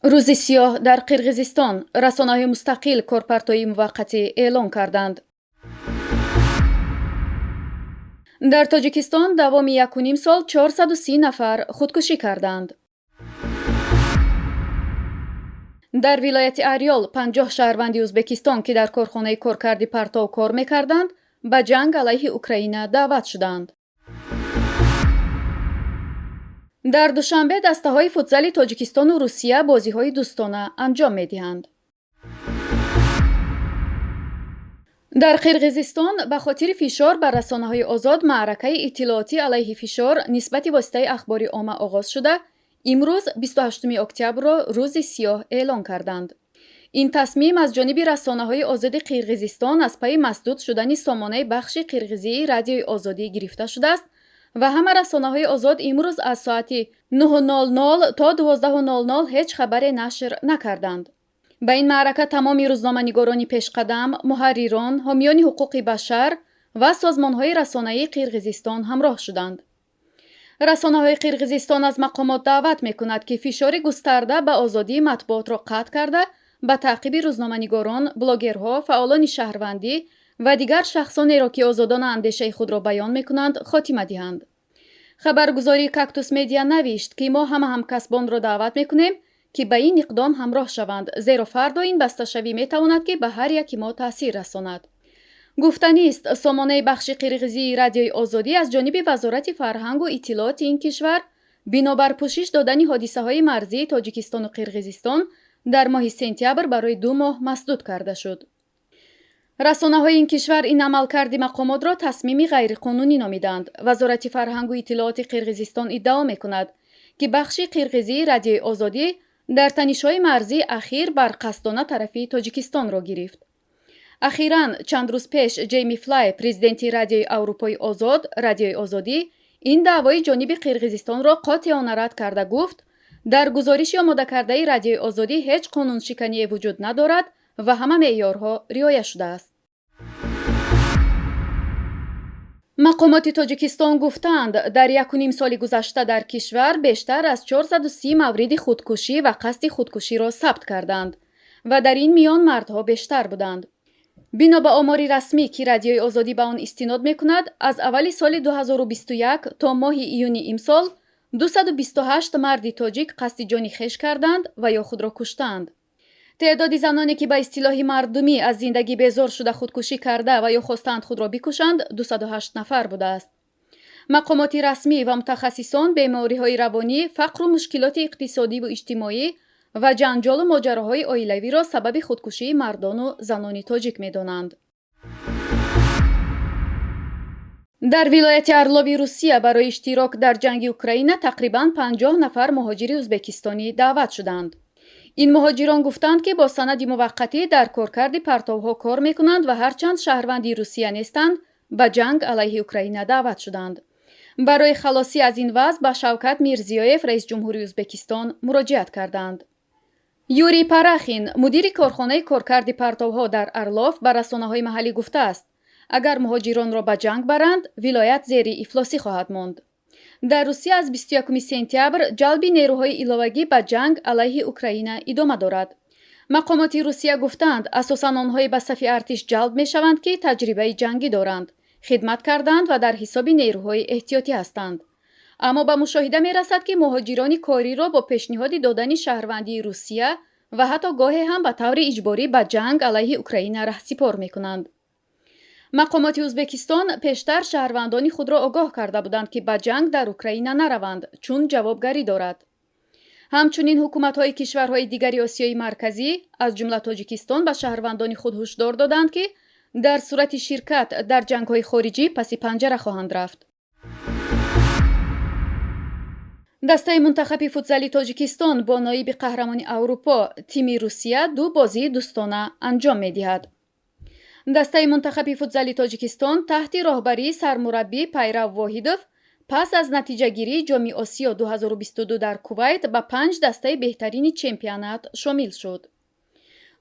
рӯзи сиёҳ дар қирғизистон. Расонаҳои мустақил корпартои муваққатӣ эълон карданд. дар тоҷикистон давоми 1.5 сол 430 нафар худкушӣ карданд. дар вилояти Ариёл 50 шаҳрванди Ӯзбекистон, ки дар корхонаи коркарди партов кор мекарданд, ба ҷанг алайҳи Украина даъват шуданд. дар душанбе дастаҳои футзали Тоҷикистону Русия бозиҳои дӯстона анҷом медиҳанд. дар Қирғизистон ба хотири фишор бар расонаҳои озод маъракаи иттилоотӣ алайҳи фишор нисбати воситаи ахбори омма оғоз шуда, имрӯз 28 октябрро рӯзи сиёҳ эълон карданд. ин тасмим аз ҷониби расонаҳои озоди Қирғизистон аз пайи масдуд шудани сомонаи бахши қирғизии радиои озодӣ гирифта шудааст ва ҳама расонаҳои озод имрӯз аз соати 9:00 то 12:00 ҳеҷ хабаре нашр накарданд. ба ин маърака тамоми рӯзноманигорони пешқадам, муҳаррирон, ҳомиёни ҳуқуқи башар ва созмонҳои расонаии Қирғизистон ҳамроҳ шуданд. расонаҳои Қирғизистон аз мақомот даъват мекунад, ки фишори густарда ба озодии матбуотро қатъ карда, ба таъқиби рӯзноманигорон, блогерҳо, фаъолони шаҳрвандӣ ва дигар шахсонеро, ки озодона андешаи худро баён мекунанд, хотима диҳанд. хабаргузории Кактус Медиа навишт, ки мо ҳама ҳамкасбонро даъват мекунем, ки ба ин иқдом ҳамроҳ шаванд, зеро фардо ин басташавӣ метавонад, ки ба ҳар яки мо таъсир расонад. гуфтанист, сомонаи бахши қирғизии радиои озодӣ аз ҷониби Вазорати фарҳангу иттилооти ин кишвар бинобар пӯшиш додани ҳодисаҳои марзии Тоҷикистону Қирғизистон дар моҳи сентябр барои 2 моҳ масдуд карда шуд. расонаҳои ин кишвар ин амалкарди мақомотро тасмими ғайриқонунӣ номиданд. Вазорати фарҳангу иттилооти Қирғизистон иддао мекунад, ки бахши қирғизии радиои озодӣ дар танишҳои марзии ахир бар қасдона тарафи Тоҷикистонро гирифт. ахиран чанд рӯз пеш Ҷейми Флай, президенти радиои Аврупои озод, радиои озодӣ, ин даъвои ҷониби Қирғизистонро қотиона рад карда гуфт, дар гузориши омодакардаи радиои озодӣ ҳеҷ қонуншикание вуҷуд надорад ва ҳама меъёрҳо риоя шудааст. мақомоти Тоҷикистон гуфтанд, дар 1.5 соли гузашта дар кишвар бештар аз 430 мавриди худкушӣ ва қасди худкуширо сабт карданд ва дар ин миён мардҳо бештар буданд. бино ба омори расмӣ, ки радиои озодӣ ба он истинод мекунад, аз аввали соли 2021 то моҳи июни имсол 228 марди тоҷик қасди ҷони хеш карданд ва ё худро куштанд. теъдоди заноне, ки ба истилоҳи мардумӣ аз зиндагӣ безор шуда худкушӣ карда ва ё хостанд худро бикушанд 208 нафар будааст. мақомоти расмӣ ва мутахассисон бемориҳои равонӣ, фақру мушкилоти иқтисодиву иҷтимоӣ ва ҷанҷолу моҷароҳои оилавиро сабаби худкушии мардону занони тоҷик медонанд. дар вилояти Арлови Русия барои иштирок дар ҷанги Украина тақрибан 50 нафар муҳоҷири ӯзбекистонӣ даъват шуданд. ин муҳоҷирон гуфтанд, ки бо санади муваққатӣ дар коркарди партовҳо кор мекунанд ва ҳарчанд шаҳрванди Русия нестанд, ба ҷанг алайҳи Украина даъват шуданд. барои халосӣ аз ин вазъ ба Шавкат Мирзиёев, раисҷумҳури Ӯзбекистон, муроҷиат карданд. Юрий Парахин, мудири корхонаи коркарди партовҳо дар Арлов, ба расонаҳои маҳаллӣ гуфтааст, агар муҳоҷиронро ба ҷанг баранд, вилоят зери ифлосӣ хоҳад монд. дар Русия аз 21 сентябр ҷалби нерӯҳои иловагӣ ба ҷанг алайҳи Украина идома дорад. мақомоти Русия гуфтанд, асосан онҳое ба сафи артиш ҷалб мешаванд, ки таҷрибаи ҷангӣ доранд, хидмат карданд ва дар ҳисоби нерӯҳои эҳтиётӣ ҳастанд. аммо ба мушоҳида мерасад, ки муҳоҷирони кориро бо пешниҳоди додани шаҳрвандии Русия ва ҳатто гоҳе ҳам ба таври иҷборӣ ба ҷанг алайҳи Украина раҳсипор мекунанд. мақомоти Ӯзбекистон пештар шаҳрвандони худро огоҳ карда буданд, ки ба ҷанг дар Украина нараванд, чун ҷавобгарӣ дорад. ҳамчунин ҳукуматҳои кишварҳои дигари Осиёи марказӣ, аз ҷумла Тоҷикистон, ба шаҳрвандони худ ҳушдор доданд, ки дар сурати ширкат дар ҷангҳои хориҷӣ паси панҷара хоҳанд рафт. дастаи мунтахаби футзали Тоҷикистон бо ноиби қаҳрамони Аврупо, тими Русия 2 бозии дӯстона анҷом медиҳад. дастаи мунтахаби футзали Тоҷикистон таҳти роҳбарии сармураббӣ Пайрав Воҳидов пас аз натиҷагирии ҷоми Осиё 2022 дар Кувайт ба 5 дастаи беҳтарини чемпионат шомил шуд.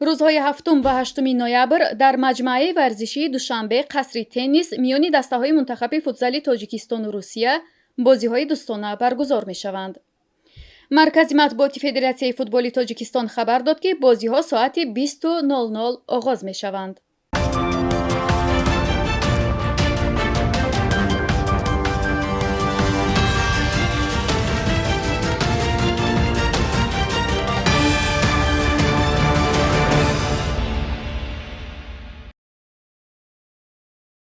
рӯзҳои 7 ва 8 ноябр дар маҷмӯаи варзишии Душанбе қасри теннис миёни дастаҳои мунтахаби футзали Тоҷикистону Русия бозиҳои дӯстона баргузор мешаванд. маркази матбуоти Федератсияи футболи Тоҷикистон хабар дод, ки бозиҳо соати 20:00 оғоз мешаванд.